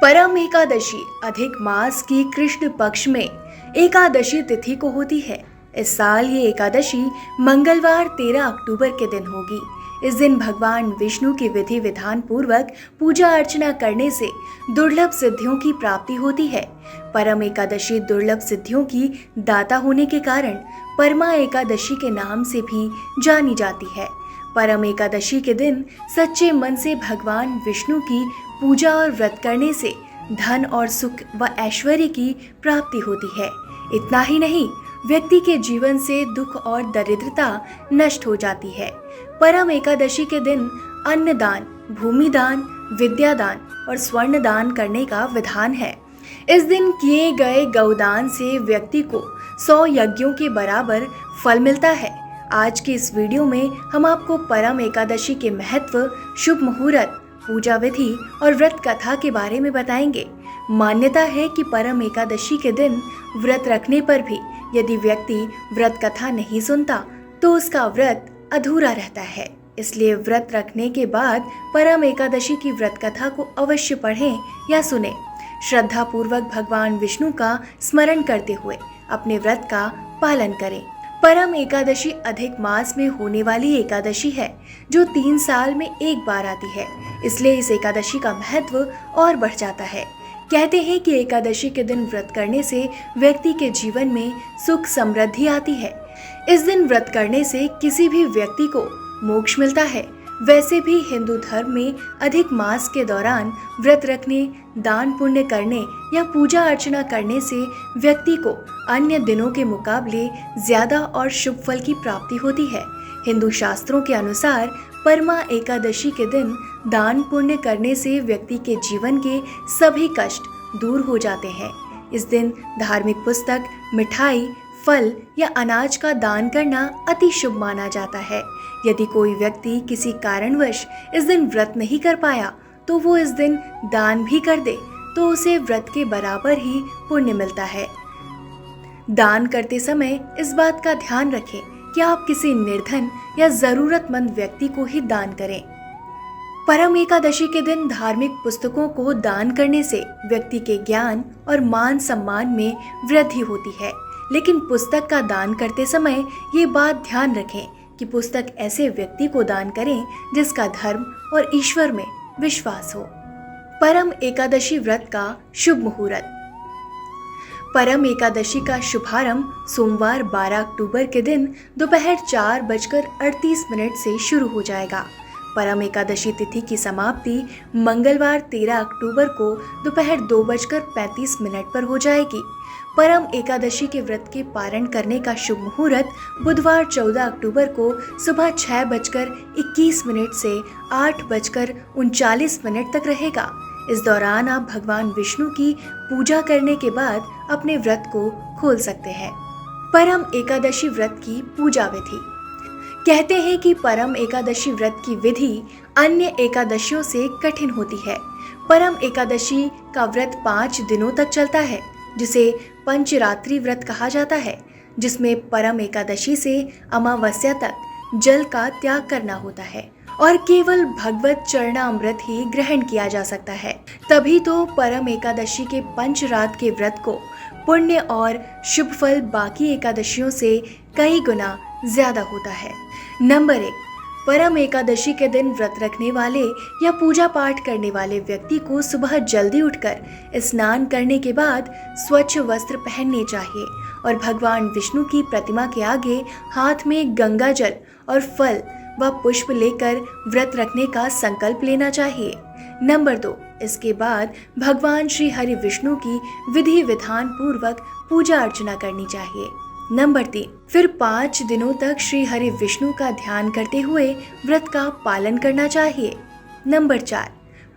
परम एकादशी अधिक मास की कृष्ण पक्ष में एकादशी तिथि को होती है। इस साल ये एकादशी मंगलवार 13 अक्टूबर के दिन होगी। इस दिन भगवान विष्णु की विधि विधान पूर्वक पूजा अर्चना करने से दुर्लभ सिद्धियों की प्राप्ति होती है। परम एकादशी दुर्लभ सिद्धियों की दाता होने के कारण परमा एकादशी के नाम से भी जानी जाती है। परम एकादशी के दिन सच्चे मन से भगवान विष्णु की पूजा और व्रत करने से धन और सुख व ऐश्वर्य की प्राप्ति होती है। इतना ही नहीं, व्यक्ति के जीवन से दुख और दरिद्रता नष्ट हो जाती है। परम एकादशी के दिन अन्न दान, भूमि दान, विद्या दान और स्वर्ण दान करने का विधान है। इस दिन किए गए गौदान से व्यक्ति को 100 यज्ञों के बराबर फल मिलता है। आज के इस वीडियो में हम आपको परम एकादशी के महत्व, शुभ मुहूर्त, पूजा विधि और व्रत कथा के बारे में बताएंगे। मान्यता है कि परम एकादशी के दिन व्रत रखने पर भी यदि व्यक्ति व्रत कथा नहीं सुनता तो उसका व्रत अधूरा रहता है। इसलिए व्रत रखने के बाद परम एकादशी की व्रत कथा को अवश्य पढ़ें या सुने। श्रद्धा पूर्वक भगवान विष्णु का स्मरण करते हुए अपने व्रत का पालन करें। परम एकादशी अधिक मास में होने वाली एकादशी है जो 3 साल में एक बार आती है। इसलिए इस एकादशी का महत्व और बढ़ जाता है। कहते हैं कि एकादशी के दिन व्रत करने से व्यक्ति के जीवन में सुख समृद्धि आती है। इस दिन व्रत करने से किसी भी व्यक्ति को मोक्ष मिलता है। वैसे भी हिंदू धर्म में अधिक मास के दौरान व्रत रखने, दान पुण्य करने या पूजा अर्चना करने से व्यक्ति को अन्य दिनों के मुकाबले ज्यादा और शुभ फल की प्राप्ति होती है। हिंदू शास्त्रों के अनुसार परमा एकादशी के दिन दान पुण्य करने से व्यक्ति के जीवन के सभी कष्ट दूर हो जाते हैं। इस दिन धार्मिक पुस्तक, मिठाई, फल या अनाज का दान करना अति शुभ माना जाता है। यदि कोई व्यक्ति किसी कारणवश इस दिन व्रत नहीं कर पाया तो वो इस दिन दान भी कर दे तो उसे व्रत के बराबर ही पुण्य मिलता है। दान करते समय इस बात का ध्यान रखें कि आप किसी निर्धन या जरूरतमंद व्यक्ति को ही दान करें। परम एकादशी के दिन धार्मिक पुस्तकों को दान करने से व्यक्ति के ज्ञान और मान सम्मान में वृद्धि होती है। लेकिन पुस्तक का दान करते समय ये बात ध्यान रखें कि पुस्तक ऐसे व्यक्ति को दान करें जिसका धर्म और ईश्वर में विश्वास हो। परम एकादशी व्रत का शुभ मुहूर्त। परम एकादशी का शुभारंभ सोमवार 12 अक्टूबर के दिन दोपहर 4:38 से शुरू हो जाएगा। परम एकादशी तिथि की समाप्ति मंगलवार 13 अक्टूबर को दोपहर 2:35 पर हो जाएगी। परम एकादशी के व्रत के पारण करने का शुभ मुहूर्त बुधवार 14 अक्टूबर को सुबह 6:21 से 8:39 तक रहेगा। इस दौरान आप भगवान विष्णु की पूजा करने के बाद अपने व्रत को खोल सकते हैं। परम एकादशी व्रत की पूजा विधि। कहते हैं कि परम एकादशी व्रत की विधि अन्य एकादशियों से कठिन होती है। परम एकादशी का व्रत 5 दिनों तक चलता है जिसे पंचरात्रि व्रत कहा जाता है, जिसमें परम एकादशी से अमावस्या तक जल का त्याग करना होता है और केवल भगवत चरणामृत ही ग्रहण किया जा सकता है। तभी तो परम एकादशी के पंचरात के व्रत को पुण्य और शुभ फल बाकी एकादशियों से कई गुना ज्यादा होता है। नंबर 1, परम एकादशी के दिन व्रत रखने वाले या पूजा पाठ करने वाले व्यक्ति को सुबह जल्दी उठकर स्नान करने के बाद स्वच्छ वस्त्र पहनने चाहिए और भगवान विष्णु की प्रतिमा के आगे हाथ में गंगा जल और फल व पुष्प लेकर व्रत रखने का संकल्प लेना चाहिए। नंबर 2, इसके बाद भगवान श्री हरि विष्णु की विधि विधान पूर्वक पूजा अर्चना करनी चाहिए। नंबर 3, फिर 5 दिनों तक श्री हरि विष्णु का ध्यान करते हुए व्रत का पालन करना चाहिए। नंबर 4,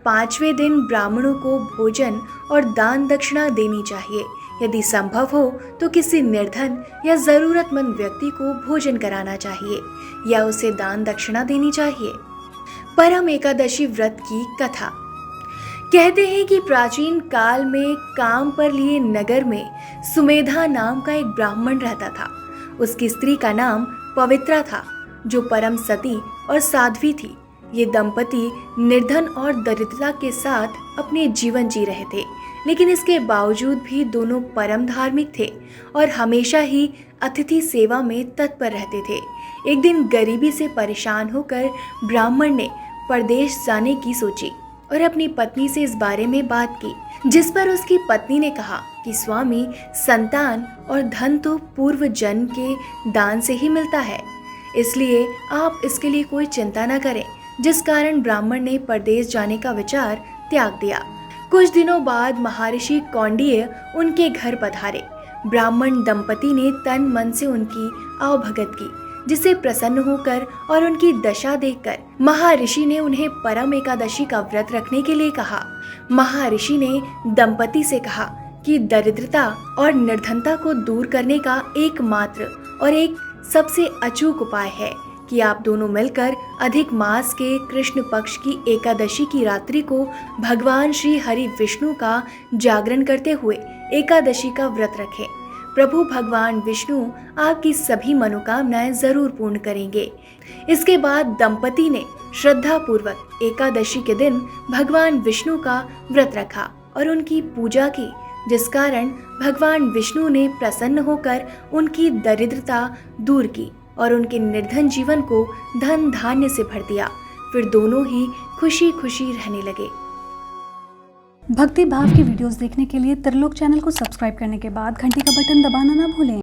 5वें दिन ब्राह्मणों को भोजन और दान दक्षिणा देनी चाहिए। यदि संभव हो तो किसी निर्धन या जरूरतमंद व्यक्ति को भोजन कराना चाहिए या उसे दान दक्षिणा देनी चाहिए। परम एकादशी व्रत की कथा। कहते हैं कि प्राचीन काल में काम पर लिए नगर में सुमेधा नाम का एक ब्राह्मण रहता था। उसकी स्त्री का नाम पवित्रा था जो परम सती और साध्वी थी। ये दंपति निर्धन और दरिद्रता के साथ अपने जीवन जी रहे थे, लेकिन इसके बावजूद भी दोनों परम धार्मिक थे और हमेशा ही अतिथि सेवा में तत्पर रहते थे। एक दिन गरीबी से परेशान होकर ब्राह्मण ने परदेश जाने की सोची और अपनी पत्नी से इस बारे में बात की, जिस पर उसकी पत्नी ने कहा कि स्वामी, संतान और धन तो पूर्व जन्म के दान से ही मिलता है, इसलिए आप इसके लिए कोई चिंता न करें। जिस कारण ब्राह्मण ने परदेश जाने का विचार त्याग दिया। कुछ दिनों बाद महर्षि कौंडिन्य उनके घर पधारे। ब्राह्मण दंपति ने तन मन से उनकी आवभगत की, जिसे प्रसन्न होकर और उनकी दशा देखकर महर्षि ने उन्हें परम एकादशी का व्रत रखने के लिए कहा। महर्षि ने दंपति से कहा कि दरिद्रता और निर्धनता को दूर करने का एकमात्र और एक सबसे अचूक उपाय है कि आप दोनों मिलकर अधिक मास के कृष्ण पक्ष की एकादशी की रात्रि को भगवान श्री हरि विष्णु का जागरण करते हुए एकादशी का व्रत रखें। प्रभु भगवान विष्णु आपकी सभी मनोकामनाएं जरूर पूर्ण करेंगे। इसके बाद दंपति ने श्रद्धा पूर्वक एकादशी के दिन भगवान विष्णु का व्रत रखा और उनकी पूजा की, जिस कारण भगवान विष्णु ने प्रसन्न होकर उनकी दरिद्रता दूर की और उनके निर्धन जीवन को धन धान्य से भर दिया। फिर दोनों ही खुशी खुशी रहने लगे। भक्ति भाव की वीडियोस देखने के लिए त्रिलोक चैनल को सब्सक्राइब करने के बाद घंटी का बटन दबाना ना भूलें।